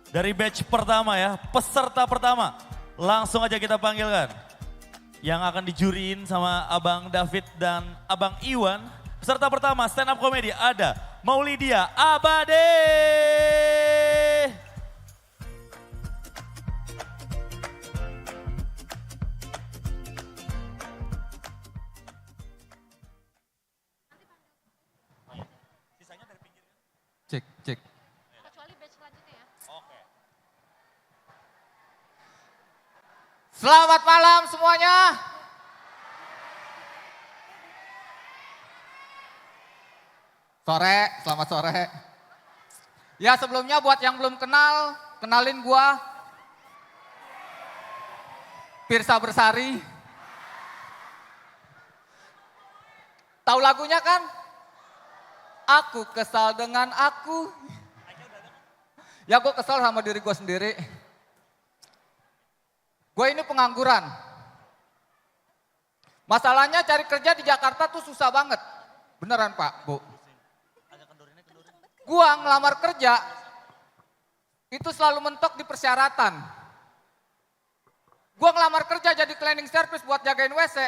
Dari batch pertama ya, peserta pertama. Langsung aja kita panggilkan. Yang akan dijuriin sama Abang David dan Abang Iwan. Peserta pertama stand up comedy ada Maulidia Abade. Cek, cek. Kecuali batch selanjutnya ya. Oke. Selamat malam semuanya. Sore, selamat sore. Ya sebelumnya buat yang belum kenal, kenalin gua. Pirsa Bersari. Tahu lagunya kan? Aku kesal dengan aku. Ya gue kesal sama diri gue sendiri. Gue ini pengangguran. Masalahnya cari kerja di Jakarta tuh susah banget. Beneran Pak, Bu. Gue ngelamar kerja, itu selalu mentok di persyaratan. Gue ngelamar kerja jadi cleaning service buat jagain WC,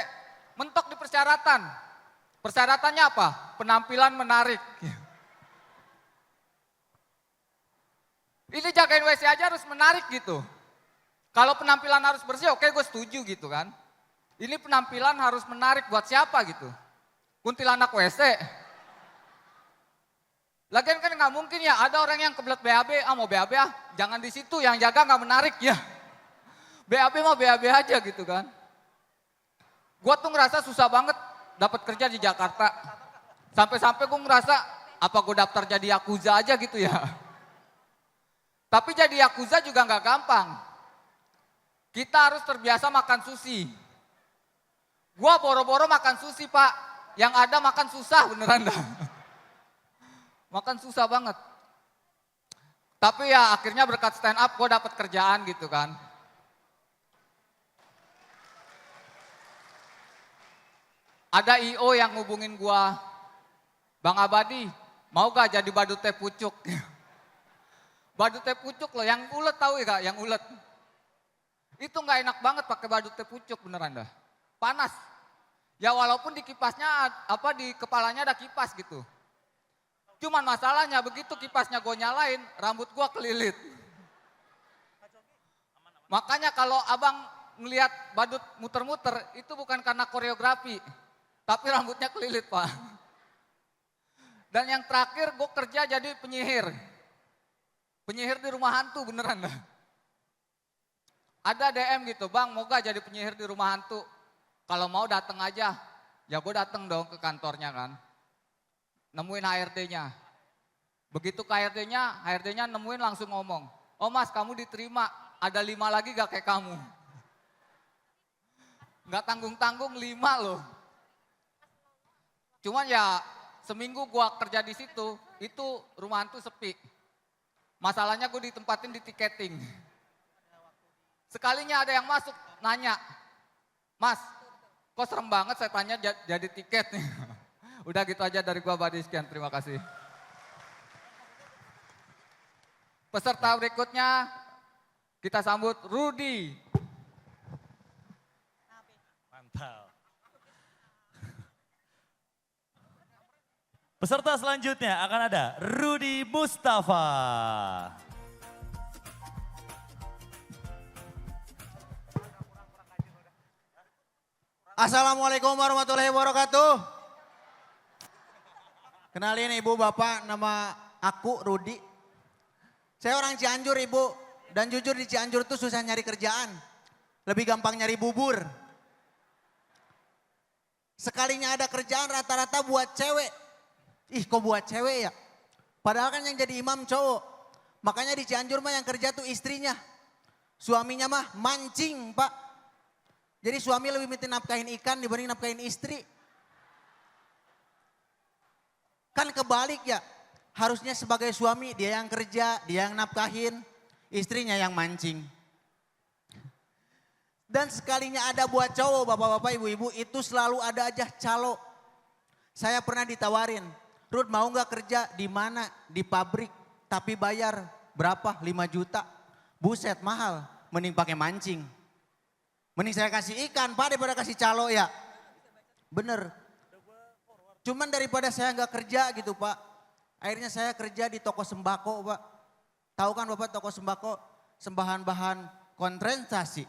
mentok di persyaratan. Persyaratannya apa? Penampilan menarik. Ini jagain WC aja harus menarik gitu. Kalau penampilan harus bersih, oke gue setuju gitu kan. Ini penampilan harus menarik buat siapa gitu. Kuntilanak WC. Lagian kan nggak mungkin ya ada orang yang kebelet BAB, mau BAB jangan di situ, yang jaga nggak menarik ya. BAB mau BAB aja gitu kan. Gue tuh ngerasa susah banget dapat kerja di Jakarta. Sampai-sampai gue ngerasa apa gue daftar jadi Yakuza aja gitu ya. Tapi jadi Yakuza juga nggak gampang. Kita harus terbiasa makan sushi. Gue boro-boro makan sushi Pak, yang ada makan susah beneran dah. Makan susah banget. Tapi ya akhirnya berkat stand up gue dapat kerjaan gitu kan. Ada IO yang ngubungin gue, Bang Abadi mau gak jadi badut teh pucuk? Badut teh pucuk loh, yang ulet tahu ya kak, yang ulet. Itu gak enak banget pakai badut teh pucuk beneran dah. Panas. Ya walaupun di kipasnya, di kepalanya ada kipas gitu. Cuman masalahnya begitu kipasnya gue nyalain, rambut gue kelilit. Makanya kalau abang ngelihat badut muter-muter, itu bukan karena koreografi. Tapi rambutnya kelilit Pak. Dan yang terakhir gue kerja jadi penyihir. Penyihir di rumah hantu beneran dah. Ada DM gitu, Bang mau gak jadi penyihir di rumah hantu? Kalau mau datang aja. Ya gue datang dong ke kantornya kan. Nemuin HRD-nya. Begitu ke HRD-nya, HRD-nya nemuin langsung ngomong, oh mas kamu diterima, ada 5 lagi gak kayak kamu? Gak tanggung-tanggung 5 loh. Cuman ya seminggu gua kerja di situ, itu rumah hantu sepi. Masalahnya gue ditempatin di tiketing. Sekalinya ada yang masuk nanya, mas kok serem banget saya tanya jadi tiket nih. Udah gitu aja dari gua Badi, sekian terima kasih. Peserta berikutnya kita sambut Rudy. Mantap. Peserta selanjutnya akan ada Rudy Mustafa. Assalamualaikum warahmatullahi wabarakatuh. Kenalin ibu bapak, nama aku Rudi. Saya orang Cianjur ibu, dan jujur di Cianjur tuh susah nyari kerjaan. Lebih gampang nyari bubur. Sekalinya ada kerjaan rata-rata buat cewek. Ih kok buat cewek ya? Padahal kan yang jadi imam cowok. Makanya di Cianjur mah yang kerja tuh istrinya. Suaminya mah mancing Pak. Jadi suami lebih minta nafkahin ikan dibanding nafkahin istri. Kan kebalik ya. Harusnya sebagai suami dia yang kerja, dia yang nafkahin, istrinya yang mancing. Dan sekalinya ada buat cowok, bapak-bapak, ibu-ibu, itu selalu ada aja calo. Saya pernah ditawarin, Rud mau gak kerja di mana? Di pabrik, tapi bayar Berapa? 5 juta. Buset mahal. Mending pakai mancing. Mending saya kasih ikan Pak daripada kasih calo ya. Bener. Cuman daripada saya nggak kerja gitu Pak. Akhirnya saya kerja di toko sembako Pak. Tahu kan Bapak toko sembako? Sembahan-bahan konsentrasi.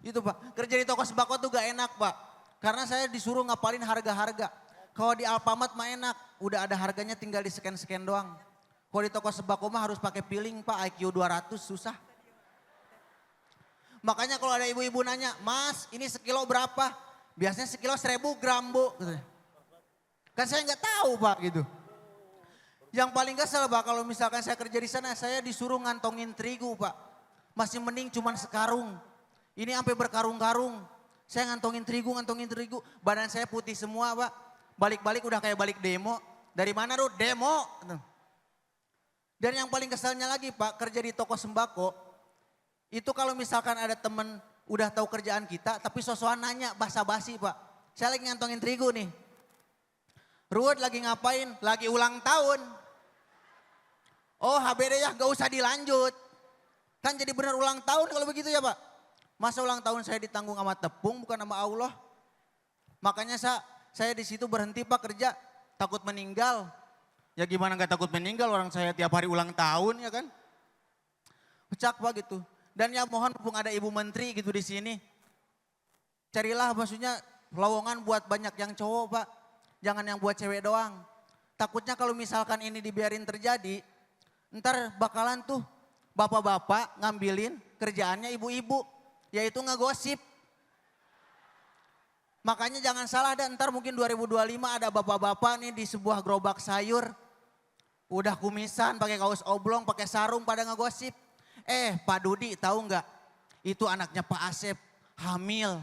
Itu Pak. Kerja di toko sembako tuh gak enak Pak. Karena saya disuruh ngapalin harga-harga. Kalau di Alfamart mah enak. Udah ada harganya tinggal di scan-scan doang. Kalau di toko sembako mah harus pakai piling Pak. IQ 200 susah. Makanya kalau ada ibu-ibu nanya, Mas ini sekilo berapa? Biasanya sekilo 1000 gram Bu. Kan saya nggak tahu Pak gitu. Yang paling kesel Pak kalau misalkan saya kerja di sana saya disuruh ngantongin terigu Pak. Masih mending cuman sekarung. Ini sampai berkarung-karung. Saya ngantongin terigu. Badan saya putih semua Pak. Balik-balik udah kayak balik demo. Dari mana Rud? Demo. Dan yang paling keselnya lagi Pak kerja di toko sembako. Itu kalau misalkan ada temen udah tahu kerjaan kita tapi sosokan nanya basa-basi Pak. Saya lagi ngantongin terigu nih. Ruud lagi ngapain? Lagi ulang tahun. Oh HBD ya gak usah dilanjut. Kan jadi benar ulang tahun kalau begitu ya Pak. Masa ulang tahun saya ditanggung sama tepung bukan sama Allah. Makanya saya di situ berhenti Pak kerja. Takut meninggal. Ya gimana gak takut meninggal orang saya tiap hari ulang tahun ya kan. Pecak Pak gitu. Dan ya mohon mumpung ada Ibu Menteri gitu di sini. Carilah maksudnya lowongan buat banyak yang cowok Pak. Jangan yang buat cewek doang. Takutnya kalau misalkan ini dibiarin terjadi. Ntar bakalan tuh bapak-bapak ngambilin kerjaannya ibu-ibu. Yaitu ngegosip. Makanya jangan salah dan ntar mungkin 2025 ada bapak-bapak nih di sebuah gerobak sayur. Udah kumisan pakai kaos oblong, pakai sarung pada ngegosip. Pak Dudi tahu nggak? Itu anaknya Pak Asep hamil.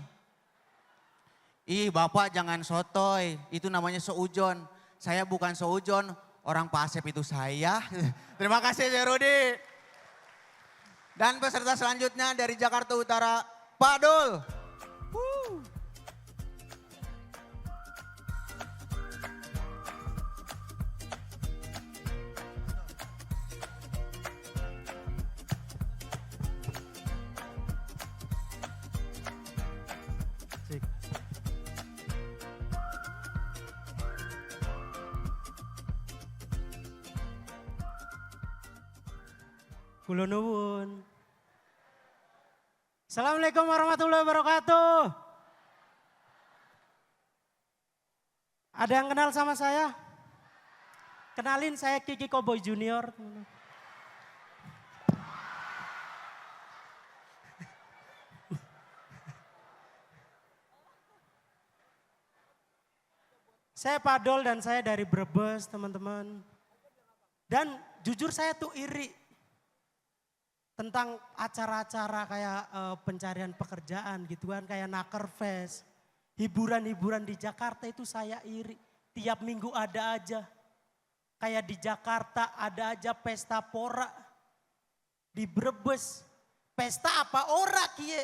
Ih Bapak jangan sotoy, itu namanya seujon. Saya bukan seujon, orang Pak Asep itu saya. Terima kasih Saya Rudi. Dan peserta selanjutnya dari Jakarta Utara, Pak Dul. Kula nuwun. Assalamualaikum warahmatullahi wabarakatuh. Ada yang kenal sama saya? Kenalin saya Kiki Cowboy Junior. Saya Padol dan saya dari Brebes teman-teman. Dan jujur saya tuh iri. Tentang acara-acara kayak pencarian pekerjaan gitu kan, kayak Naker Fest. Hiburan-hiburan di Jakarta itu saya iri. Tiap minggu ada aja. Kayak di Jakarta ada aja pesta pora. Di Brebes, pesta apa ora kie.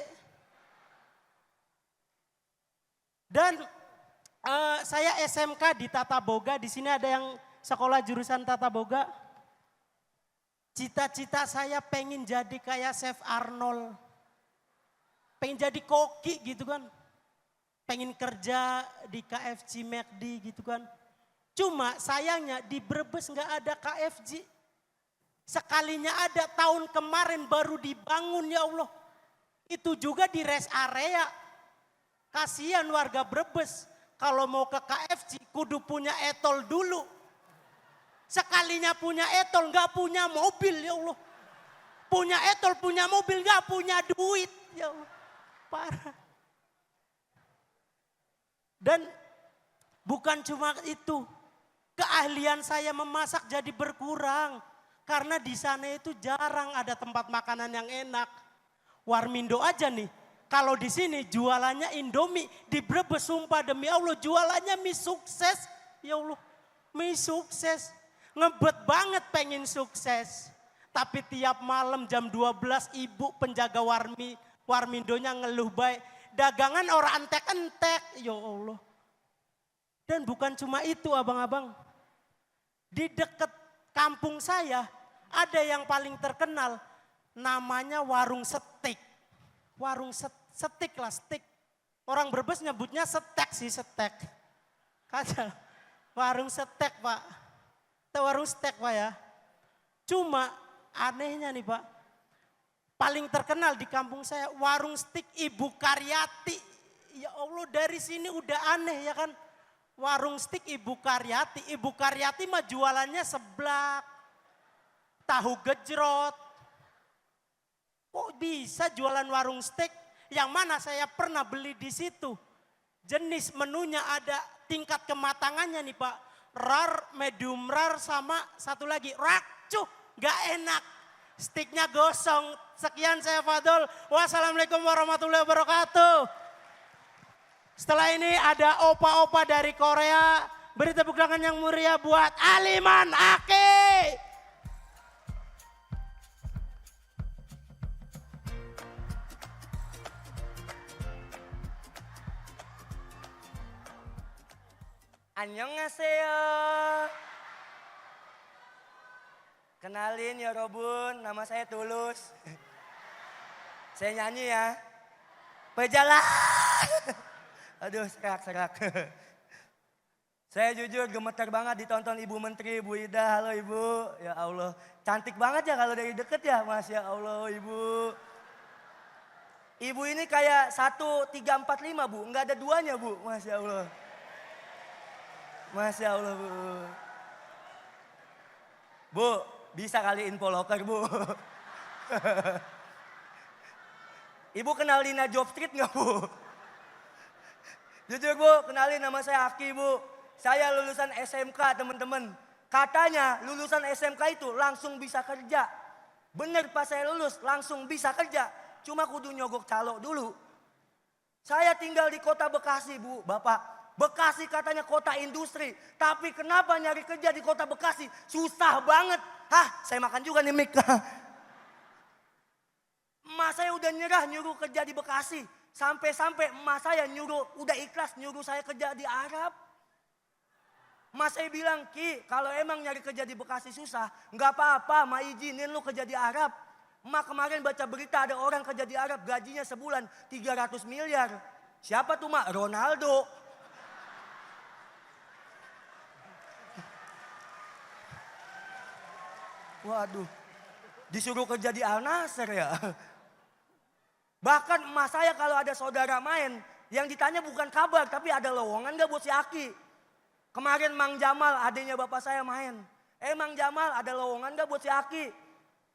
Dan saya SMK di Tata Boga, di sini ada yang sekolah jurusan Tata Boga. Cita-cita saya pengen jadi kayak Chef Arnold. Pengen jadi koki gitu kan. Pengen kerja di KFC McD gitu kan. Cuma sayangnya di Brebes gak ada KFC. Sekalinya ada tahun kemarin baru dibangun ya Allah. Itu juga di rest area. Kasihan warga Brebes. Kalau mau ke KFC kudu punya etol dulu. Sekalinya punya etol, gak punya mobil ya Allah. Punya etol, punya mobil, gak punya duit ya Allah. Parah. Dan bukan cuma itu. Keahlian saya memasak jadi berkurang. Karena di sana itu jarang ada tempat makanan yang enak. Warmindo aja nih. Kalau di sini jualannya Indomie. Di Brebes sumpah demi Allah jualannya mie sukses. Ya Allah, mie sukses. Ngebet banget pengen sukses. Tapi tiap malam jam 12 ibu penjaga Warmindonya ngeluh baik. Dagangan orang entek-entek. Ya Allah. Dan bukan cuma itu abang-abang. Di dekat kampung saya Ada yang paling terkenal namanya warung steak. Warung steak lah, steak. Orang Brebes nyebutnya steak sih, steak. Kacau. Warung steak Pak. Itu warung steak Pak ya. Cuma anehnya nih Pak. Paling terkenal di kampung saya warung steak Ibu Karyati. Ya Allah dari sini udah aneh ya kan. Warung steak Ibu Karyati. Ibu Karyati mah jualannya seblak. Tahu gejrot. Kok bisa jualan warung steak yang mana saya pernah beli di situ. Jenis menunya ada tingkat kematangannya nih Pak. Rare, medium rare sama satu lagi rakcuh. Gak enak. Steaknya gosong. Sekian saya Fadol. Wassalamualaikum warahmatullahi wabarakatuh. Setelah ini ada opa-opa dari Korea. Beri tepuk tangan yang meriah buat Aliman Aki. Annyeonghaseyo. Kenalin ya Robun, nama saya Tulus. Saya nyanyi ya. Pejalan. Aduh serak. Saya jujur gemeter banget ditonton Ibu Menteri, Bu Ida. Halo Ibu, ya Allah. Cantik banget ya kalau dari deket ya, Masya Allah Ibu. Ibu ini kayak 1345 Bu, nggak ada duanya Bu, Masya Allah. Masya Allah Bu. Bu, bisa kali info loker Bu. Ibu kenal Lina Job Street nggak Bu? Jujur Bu, kenalin nama saya Aki Bu. Saya lulusan SMK teman-teman. Katanya lulusan SMK itu langsung bisa kerja. Bener pas saya lulus langsung bisa kerja. Cuma kudu nyogok calo dulu. Saya tinggal di kota Bekasi Bu, Bapak. Bekasi katanya kota industri. Tapi kenapa nyari kerja di kota Bekasi? Susah banget. Hah, saya makan juga nih mik. Emak saya udah nyerah nyuruh kerja di Bekasi. Sampai-sampai emak saya udah ikhlas nyuruh saya kerja di Arab. Emak saya bilang, Ki kalau emang nyari kerja di Bekasi susah. Nggak apa-apa, emak izinin lu kerja di Arab. Emak kemarin baca berita ada orang kerja di Arab gajinya sebulan 300 miliar. Siapa tuh mak? Ronaldo. Waduh, disuruh kerja di Al Nassr ya. Bahkan emak saya kalau ada saudara main, yang ditanya bukan kabar tapi ada lowongan gak buat si Aki. Kemarin Mang Jamal adanya bapak saya main. Mang Jamal ada lowongan gak buat si Aki?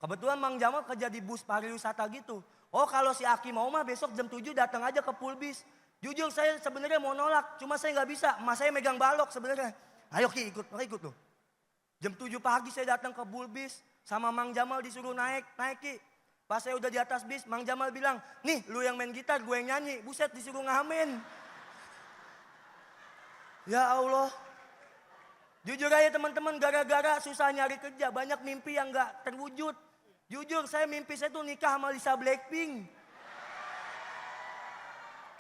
Kebetulan Mang Jamal kerja di bus pariwisata gitu. Oh kalau si Aki mau mah besok jam 7 datang aja ke Pulbis. Jujur saya sebenarnya mau nolak, cuma saya gak bisa. Emak saya megang balok sebenarnya. Ayo Ki ikut tuh. Jam 7 pagi saya datang ke Bulbis sama Mang Jamal disuruh naik Ki. Pas saya udah di atas bis, Mang Jamal bilang, nih lu yang main gitar, gue yang nyanyi. Buset disuruh ngamen. Ya Allah. Jujur aja teman-teman, gara-gara susah nyari kerja, banyak mimpi yang gak terwujud. Jujur mimpi saya tuh nikah sama Lisa Blackpink.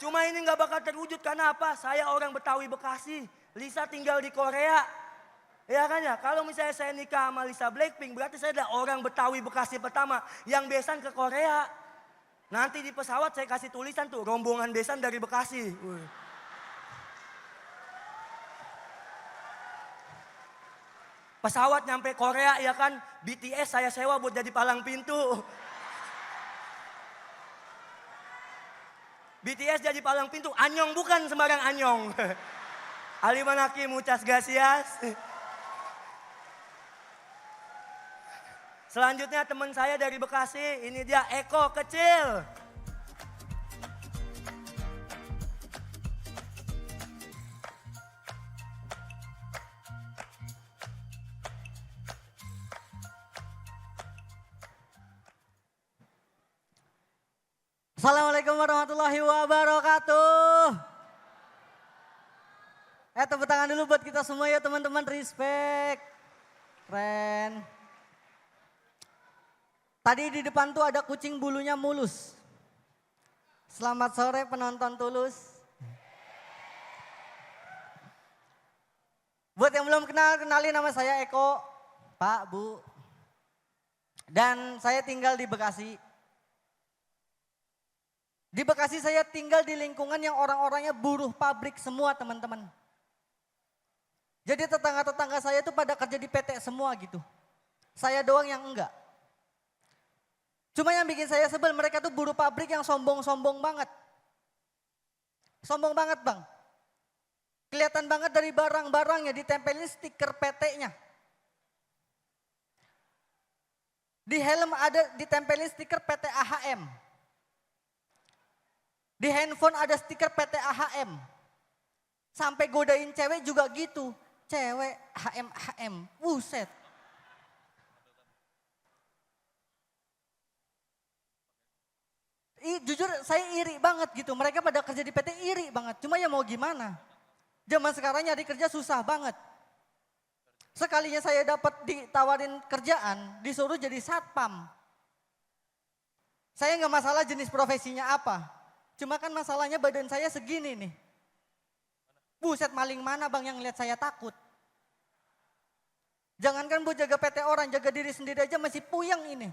Cuma ini gak bakal terwujud karena apa? Saya orang Betawi Bekasi, Lisa tinggal di Korea. Ya kan ya, kalau misalnya saya nikah sama Lisa Blackpink berarti saya adalah orang Betawi Bekasi pertama yang besan ke Korea. Nanti di pesawat saya kasih tulisan tuh, rombongan besan dari Bekasi. Pesawat nyampe Korea ya kan, BTS saya sewa buat jadi palang pintu. BTS jadi palang pintu, Anyong bukan sembarang Anyong. Aliman Aki, muchas gracias. Selanjutnya teman saya dari Bekasi, ini dia Eko kecil. Assalamualaikum warahmatullahi wabarakatuh. Tepuk tangan dulu buat kita semua ya teman-teman, respect. Keren. Tadi di depan tuh ada kucing bulunya mulus. Selamat sore penonton Tulus. Buat yang belum kenal, kenalin nama saya Eko. Pak, Bu. Dan saya tinggal di Bekasi. Di Bekasi saya tinggal di lingkungan yang orang-orangnya buruh pabrik semua teman-teman. Jadi tetangga-tetangga saya itu pada kerja di PT semua gitu. Saya doang yang enggak. Cuma yang bikin saya sebel mereka tuh buruh pabrik yang sombong-sombong banget. Sombong banget bang. Kelihatan banget dari barang-barangnya ditempelin stiker PT-nya. Di helm ada ditempelin stiker PT AHM. Di handphone ada stiker PT AHM. Sampai godain cewek juga gitu. Cewek HM. Buset. Jujur saya iri banget gitu. Mereka pada kerja di PT iri banget. Cuma ya mau gimana. Zaman sekarang nyari kerja susah banget. Sekalinya saya dapat ditawarin kerjaan, disuruh jadi satpam. Saya nggak masalah jenis profesinya apa. Cuma kan masalahnya badan saya segini nih. Buset maling mana bang yang lihat saya takut. Jangankan buat jaga PT orang, jaga diri sendiri aja masih puyeng ini.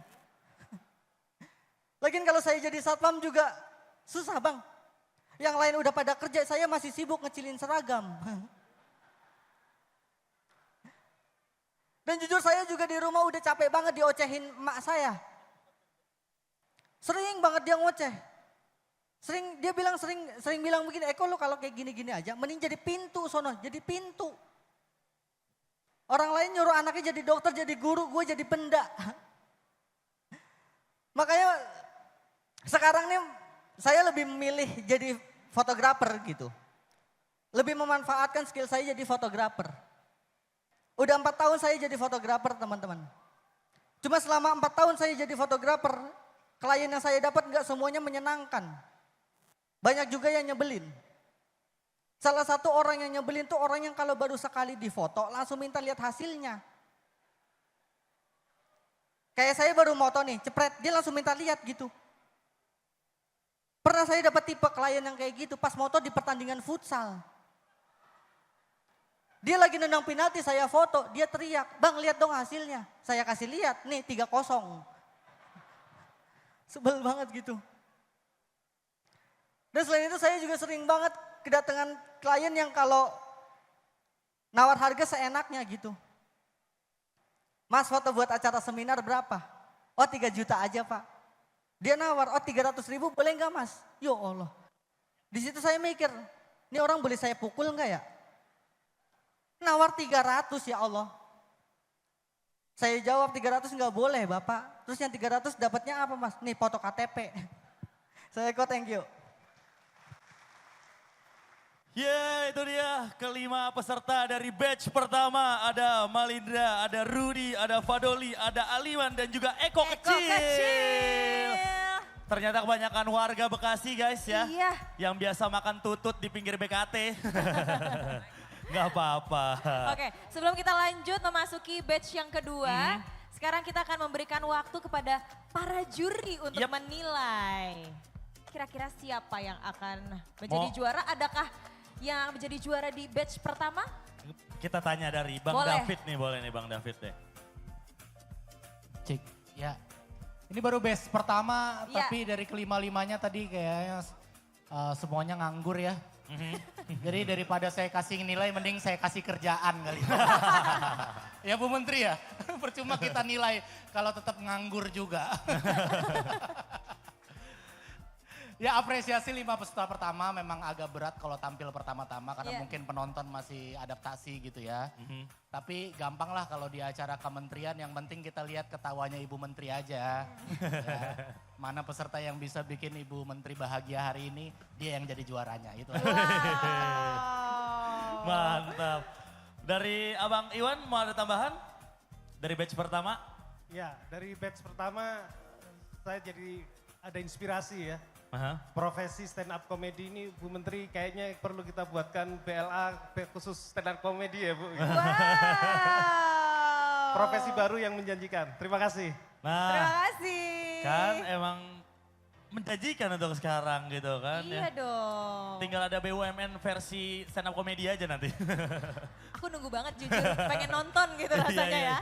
Lagian kalau saya jadi satpam juga susah bang. Yang lain udah pada kerja, saya masih sibuk ngecilin seragam. Dan jujur saya juga di rumah udah capek banget diocehin emak saya. Sering banget dia ngoceh. Dia bilang sering bilang begini, Eko lu kalau kayak gini-gini aja mending jadi pintu sono, jadi pintu. Orang lain nyuruh anaknya jadi dokter, jadi guru, gue jadi penda. Makanya sekarang nih saya lebih memilih jadi fotografer gitu. Lebih memanfaatkan skill saya jadi fotografer. Udah 4 tahun saya jadi fotografer teman-teman. Cuma selama 4 tahun saya jadi fotografer, klien yang saya dapat nggak semuanya menyenangkan. Banyak juga yang nyebelin. Salah satu orang yang nyebelin tuh orang yang kalau baru sekali difoto langsung minta lihat hasilnya. Kayak saya baru moto nih, cepret, dia langsung minta lihat gitu. Pernah saya dapat tipe klien yang kayak gitu pas moto di pertandingan futsal. Dia lagi nendang penalti, saya foto, dia teriak, bang lihat dong hasilnya. Saya kasih lihat, nih 3-0. Sebel banget gitu. Dan selain itu saya juga sering banget kedatangan klien yang kalau nawar harga seenaknya gitu. Mas foto buat acara seminar berapa? Oh 3 juta aja pak. Dia nawar, oh 300 ribu boleh nggak mas? Ya Allah. Di situ saya mikir, ini orang boleh saya pukul nggak ya? Nawar 300 ya Allah. Saya jawab 300 nggak boleh bapak. Terus yang 300 dapatnya apa mas? Nih foto KTP. Saya kok thank you. Ya itu dia kelima peserta dari batch pertama. Ada Malindra, ada Rudy, ada Fadoli, ada Aliwan dan juga Eko kecil. Ternyata kebanyakan warga Bekasi guys ya. Iya. Yang biasa makan tutut di pinggir BKT. Gak apa-apa. Oke, sebelum kita lanjut memasuki batch yang kedua, sekarang kita akan memberikan waktu kepada para juri untuk menilai. Kira-kira siapa yang akan menjadi juara? Adakah yang menjadi juara di batch pertama? Kita tanya dari Bang David nih, boleh nih Bang David deh. Cik, ya. Ini baru batch pertama, Ya. tapi dari kelima-limanya tadi kayaknya semuanya nganggur ya. Jadi daripada saya kasih nilai, mending saya kasih kerjaan kali. Ya Bu Menteri ya, percuma kita nilai kalau tetap nganggur juga. Ya apresiasi 5 peserta pertama memang agak berat kalau tampil pertama-tama karena mungkin penonton masih adaptasi gitu ya. Tapi gampang lah kalau di acara kementerian yang penting kita lihat ketawanya Ibu Menteri aja. Ya, mana peserta yang bisa bikin Ibu Menteri bahagia hari ini, dia yang jadi juaranya. Itu aja. Mantap. Dari Abang Iwan mau ada tambahan? Dari batch pertama? Ya, dari batch pertama saya jadi ada inspirasi ya. Aha. Profesi stand up comedy ini Bu Menteri kayaknya perlu kita buatkan BLA khusus stand up comedy ya Bu. Wow. Profesi baru yang menjanjikan. Terima kasih. Nah, Terima kasih. kan emang menjanjikan untuk sekarang gitu kan Iya ya. dong. Tinggal ada BUMN versi stand up comedy aja nanti. Aku nunggu banget jujur, pengen nonton gitu rasanya Iya, iya. ya.